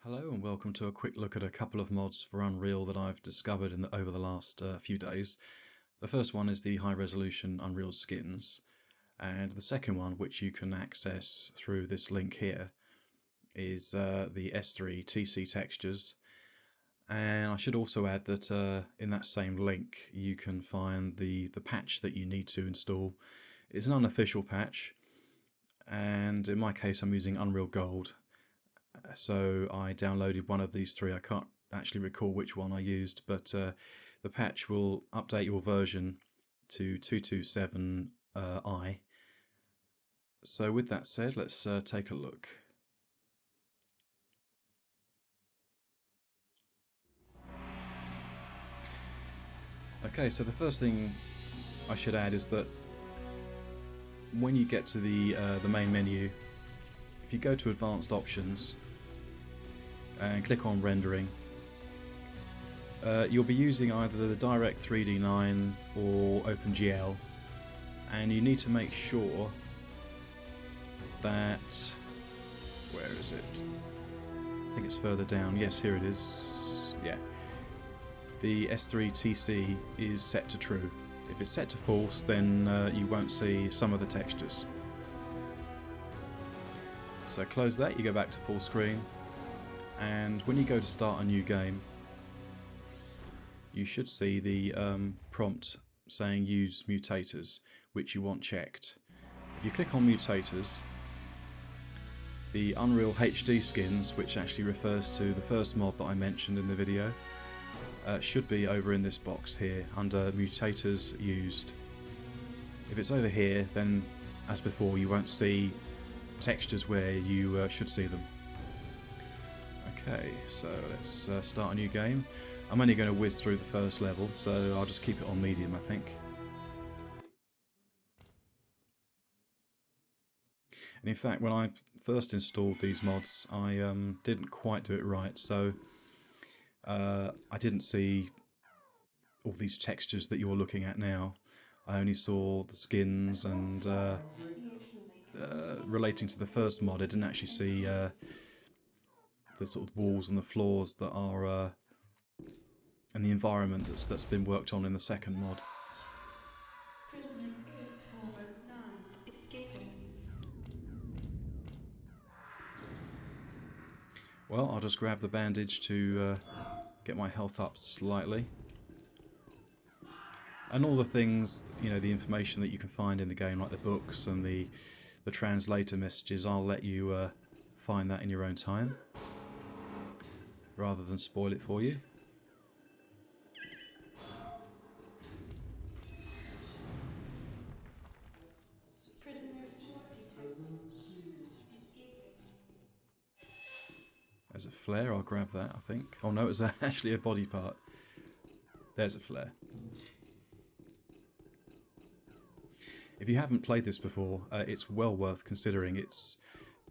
Hello and welcome to a quick look at a couple of mods for Unreal that I've discovered over the last few days. The first one is the high resolution Unreal skins, and the second one, which you can access through this link here, is the S3TC textures. And I should also add that in that same link you can find the patch that you need to install. It's an unofficial patch, and in my case I'm using Unreal Gold. So I downloaded one of these three. I can't actually recall which one I used, but the patch will update your version to 227i. So with that said, let's take a look. Okay, so the first thing I should add is that when you get to the main menu, if you go to Advanced Options and click on Rendering, you'll be using either the Direct 3D9 or OpenGL, and you need to make sure that, where is it? I think it's further down. Yes, here it is. Yeah. The S3TC is set to true. If it's set to false, then you won't see some of the textures. So close that, you go back to full screen, and when you go to start a new game, you should see the prompt saying use mutators, which you want checked. If you click on mutators, the Unreal HD skins, which actually refers to the first mod that I mentioned in the video, should be over in this box here under mutators used. If it's over here, then as before you won't see textures where you should see them. Okay, so let's start a new game. I'm only going to whiz through the first level, so I'll just keep it on medium, I think. And in fact, when I first installed these mods, I didn't quite do it right, so I didn't see all these textures that you're looking at now. I only saw the skins, and relating to the first mod, I didn't actually see the sort of walls and the floors that are and the environment that's been worked on in the second mod. Prisoner 849 escaping. Well, I'll just grab the bandage to get my health up slightly. And all the things, you know, the information that you can find in the game, like the books and the translator messages, I'll let you find that in your own time, rather than spoil it for you. Prisoner 42 escaping. There's a flare, I'll grab that, I think. Oh no, it's actually a body part. There's a flare. If you haven't played this before, it's well worth considering. It's,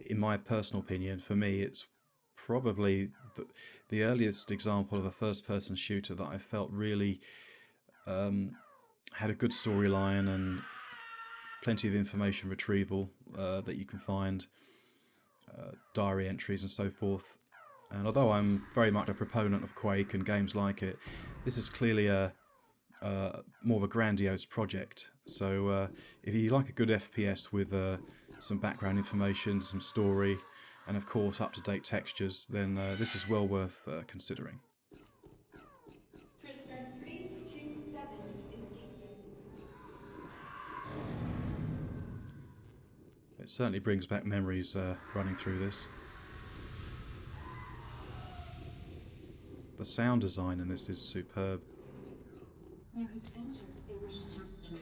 in my personal opinion, for me, it's probably the earliest example of a first-person shooter that I felt really had a good storyline and plenty of information retrieval that you can find, diary entries and so forth. And although I'm very much a proponent of Quake and games like it, this is clearly a more of a grandiose project. So if you like a good FPS with some background information, some story, and of course up-to-date textures, then this is well worth considering. Prisoner 327 escaping. It certainly brings back memories running through this. The sound design in this is superb. You have entered a restricted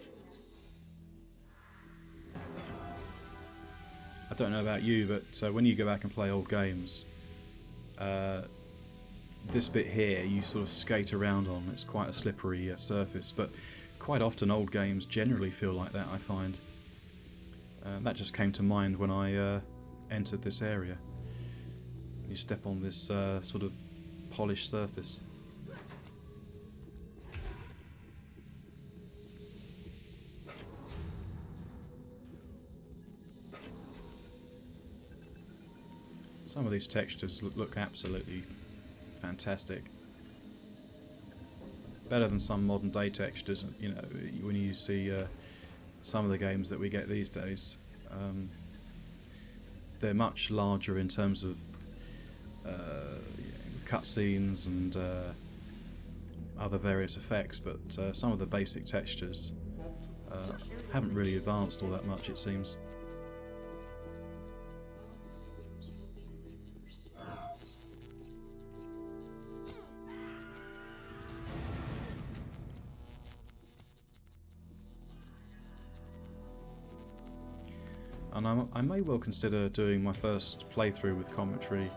area. I don't know about you, but when you go back and play old games, this bit here you sort of skate around on. It's quite a slippery surface, but quite often old games generally feel like that, I find. That just came to mind when I entered this area. You step on this sort of polished surface. Some of these textures look absolutely fantastic. Better than some modern day textures, you know, when you see some of the games that we get these days. They're much larger in terms of cutscenes and other various effects, but some of the basic textures haven't really advanced all that much, it seems. And I may well consider doing my first playthrough with commentary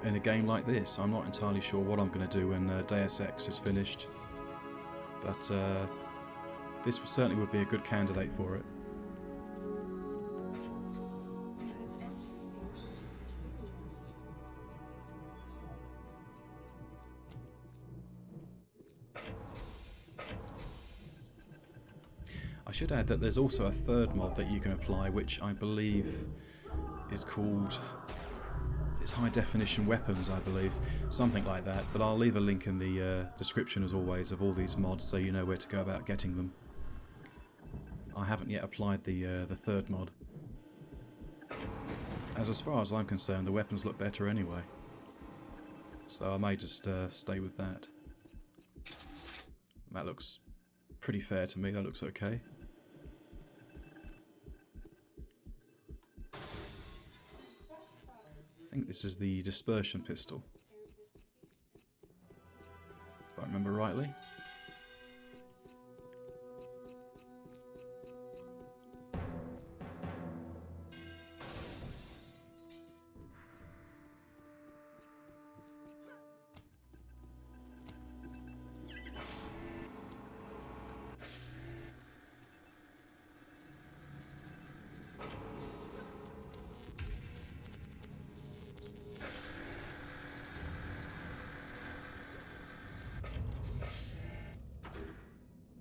in a game like this. I'm not entirely sure what I'm going to do when Deus Ex is finished, but this certainly would be a good candidate for it. I should add that there's also a third mod that you can apply, which I believe is called... it's high definition weapons, I believe, something like that, but I'll leave a link in the description as always of all these mods so you know where to go about getting them. I haven't yet applied the third mod, as far as I'm concerned the weapons look better anyway, so I may just stay with that. That looks pretty fair to me, that looks okay. I think this is the dispersion pistol, if I remember rightly.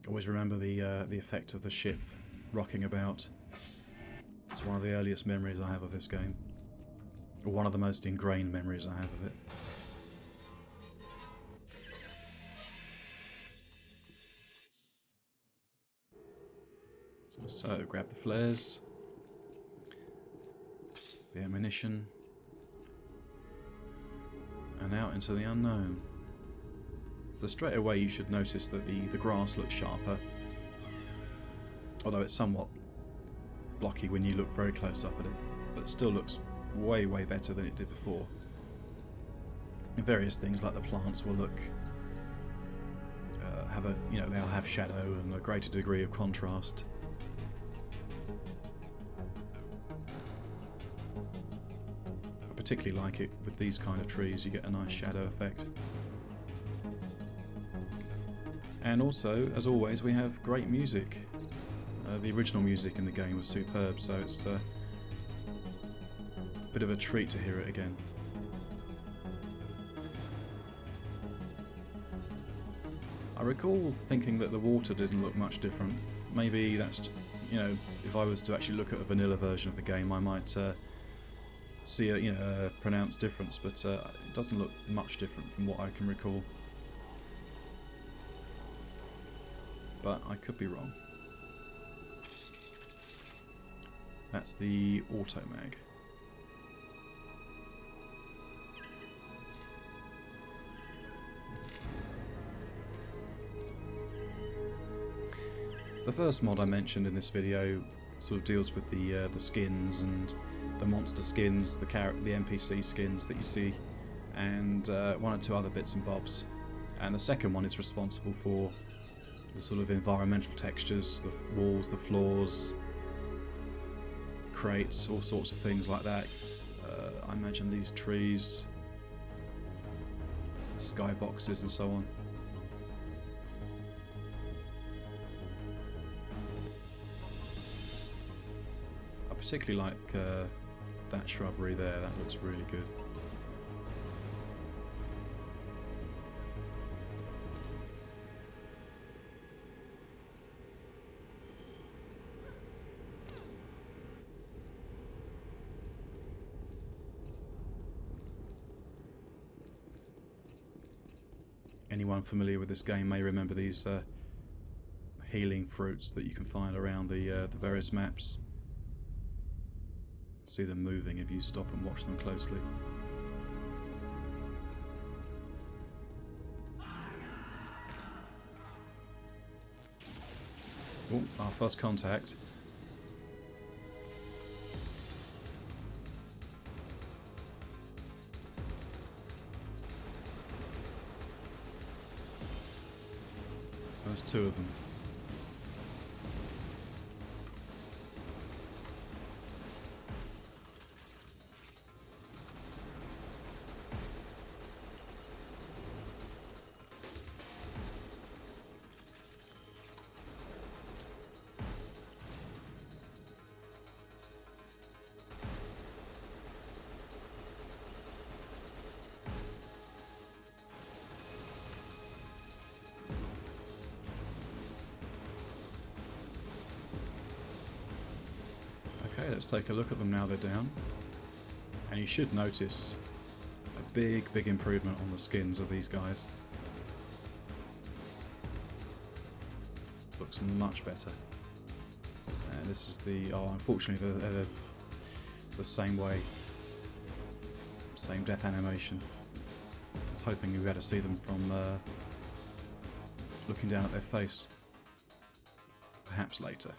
Always remember the effect of the ship rocking about. It's one of the earliest memories I have of this game, or one of the most ingrained memories I have of it. So grab the flares, the ammunition, and out into the unknown. So straight away you should notice that the grass looks sharper, although it's somewhat blocky when you look very close up at it, but it still looks way better than it did before. And various things like the plants will look they'll have shadow and a greater degree of contrast. I particularly like it with these kind of trees, you get a nice shadow effect. And also, as always, we have great music. The original music in the game was superb, so it's a bit of a treat to hear it again. I recall thinking that the water didn't look much different. Maybe that's, if I was to actually look at a vanilla version of the game, I might see a pronounced difference, but it doesn't look much different from what I can recall. But I could be wrong. That's the auto mag. The first mod I mentioned in this video sort of deals with the skins and the monster skins, the NPC skins that you see, and one or two other bits and bobs. And the second one is responsible for the sort of environmental textures, the walls, the floors, crates, all sorts of things like that. I imagine these trees, skyboxes and so on. I particularly like that shrubbery there, that looks really good. Anyone familiar with this game may remember these healing fruits that you can find around the various maps. See them moving if you stop and watch them closely. Oh, our first contact. There's two of them. Okay, let's take a look at them now they're down. And you should notice a big improvement on the skins of these guys. Looks much better. And this is the... oh, unfortunately they're the same way. Same death animation. I was hoping you had to see them from looking down at their face. Perhaps later.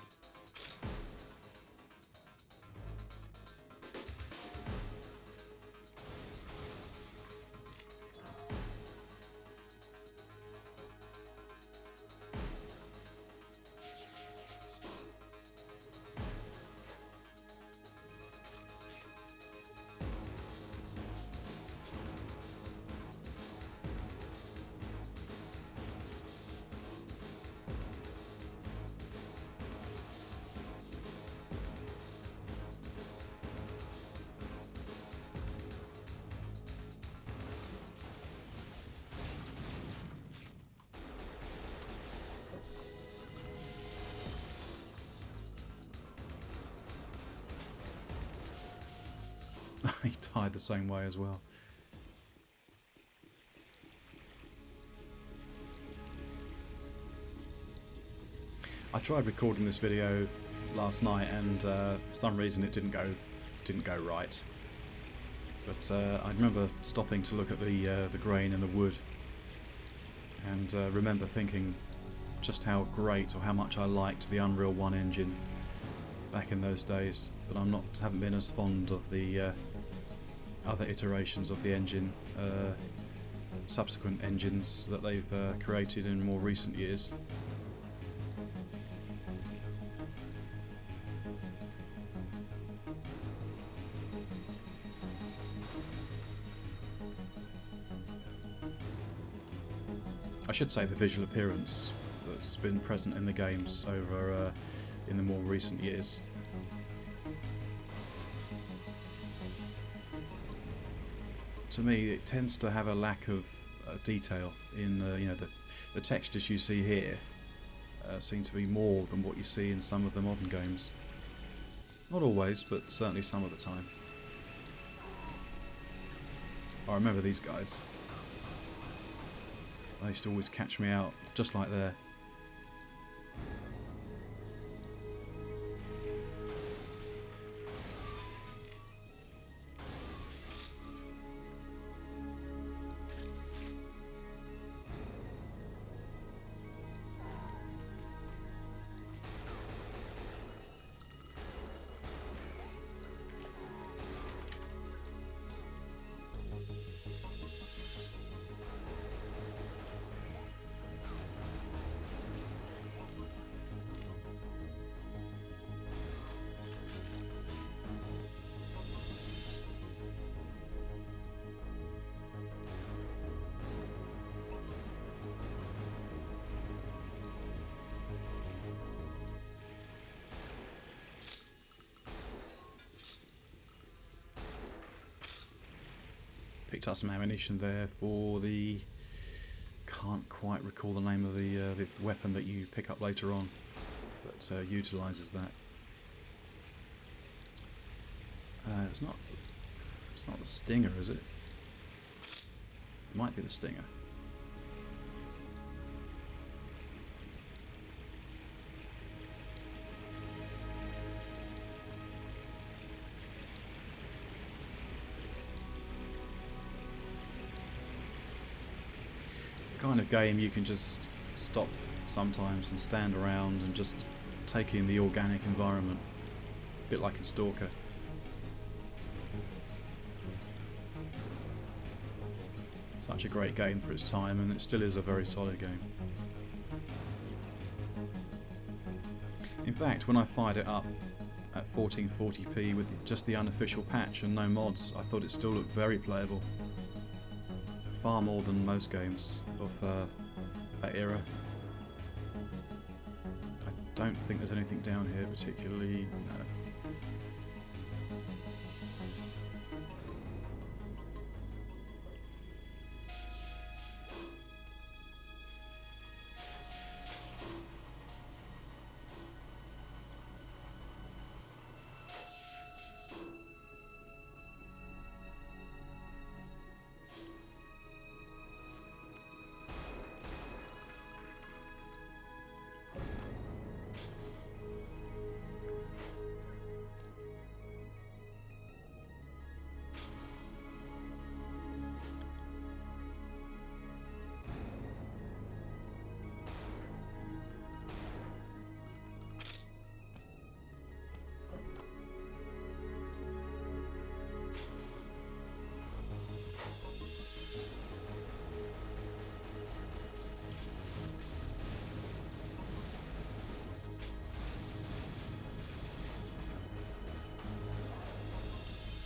He died the same way as well. I tried recording this video last night, and for some reason it didn't go right. But I remember stopping to look at the grain and the wood, and remember thinking just how great, or how much I liked the Unreal 1 engine back in those days. But haven't been as fond of the other iterations of the engine, subsequent engines that they've created in more recent years. I should say the visual appearance that's been present in the games over in the more recent years. To me, it tends to have a lack of detail in you know, the textures you see here seem to be more than what you see in some of the modern games. Not always, but certainly some of the time. I remember these guys. They used to always catch me out, just like there. Picked up some ammunition there for the... can't quite recall the name of the weapon that you pick up later on, but utilises that. It's not the Stinger, is it? It might be the Stinger. It's the kind of game you can just stop sometimes and stand around and just take in the organic environment. A bit like in Stalker. Such a great game for its time, and it still is a very solid game. In fact, when I fired it up at 1440p with just the unofficial patch and no mods, I thought it still looked very playable. Far more than most games of that era. I don't think there's anything down here particularly. No.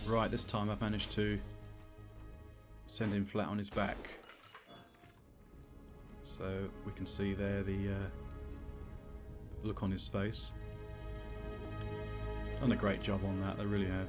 Right, this time I've managed to send him flat on his back. So we can see there the look on his face. Done a great job on that, they really have.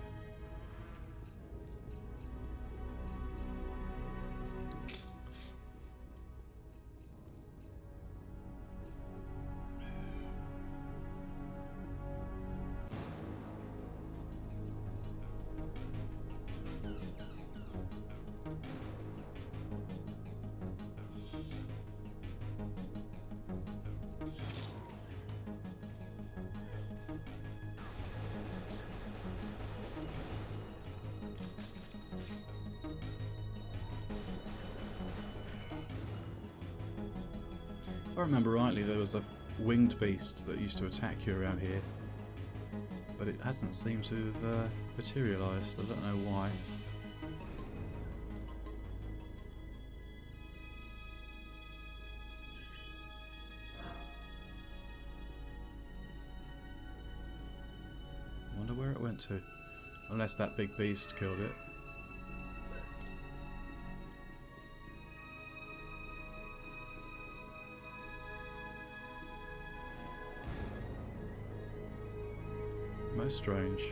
If I remember rightly, there was a winged beast that used to attack you around here, but it hasn't seemed to have materialised. I don't know why. Wonder where it went to. Unless that big beast killed it. Most strange.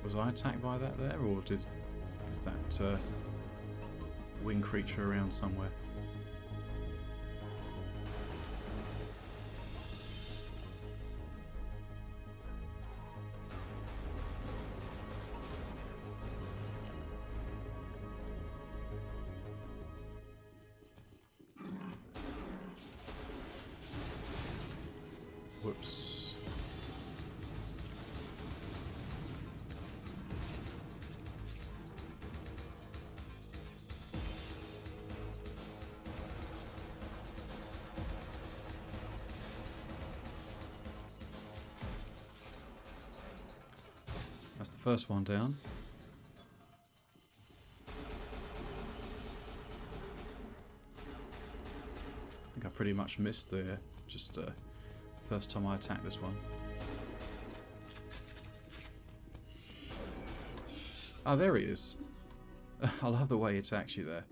Was I attacked by that there, or is that winged creature around somewhere? Whoops. That's the first one down. I think I pretty much missed there, just first time I attacked this one. Oh, there he is. I love the way he attacks you there.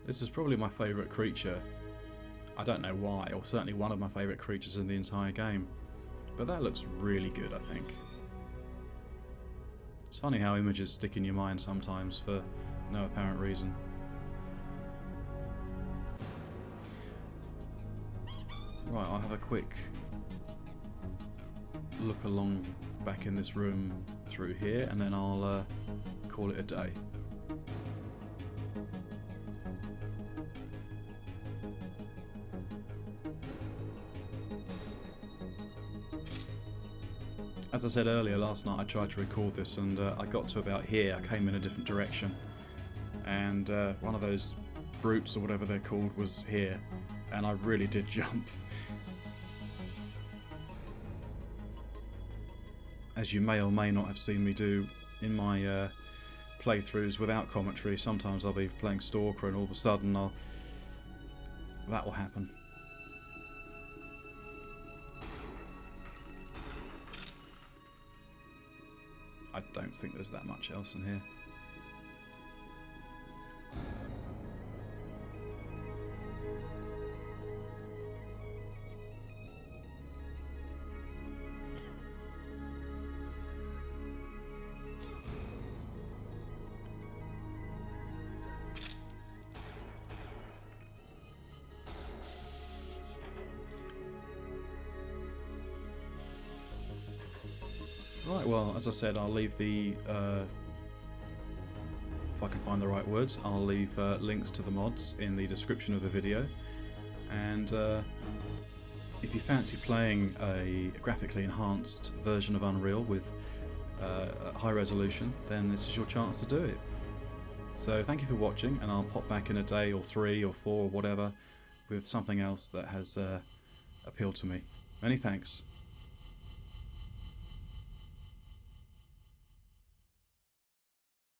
This is probably my favourite creature. I don't know why, or certainly one of my favourite creatures in the entire game. But that looks really good, I think. It's funny how images stick in your mind sometimes for no apparent reason. Right, I'll have a quick look along back in this room through here, and then I'll call it a day. As I said earlier, last night I tried to record this and I got to about here. I came in a different direction, and one of those brutes or whatever they're called was here, and I really did jump. As you may or may not have seen me do in my playthroughs without commentary, sometimes I'll be playing Stalker and all of a sudden that will happen. I don't think there's that much else in here. Right, well, as I said, I'll leave the, if I can find the right words, I'll leave links to the mods in the description of the video, and if you fancy playing a graphically enhanced version of Unreal with high resolution, then this is your chance to do it. So thank you for watching, and I'll pop back in a day or 3 or 4 or whatever with something else that has appealed to me. Many thanks.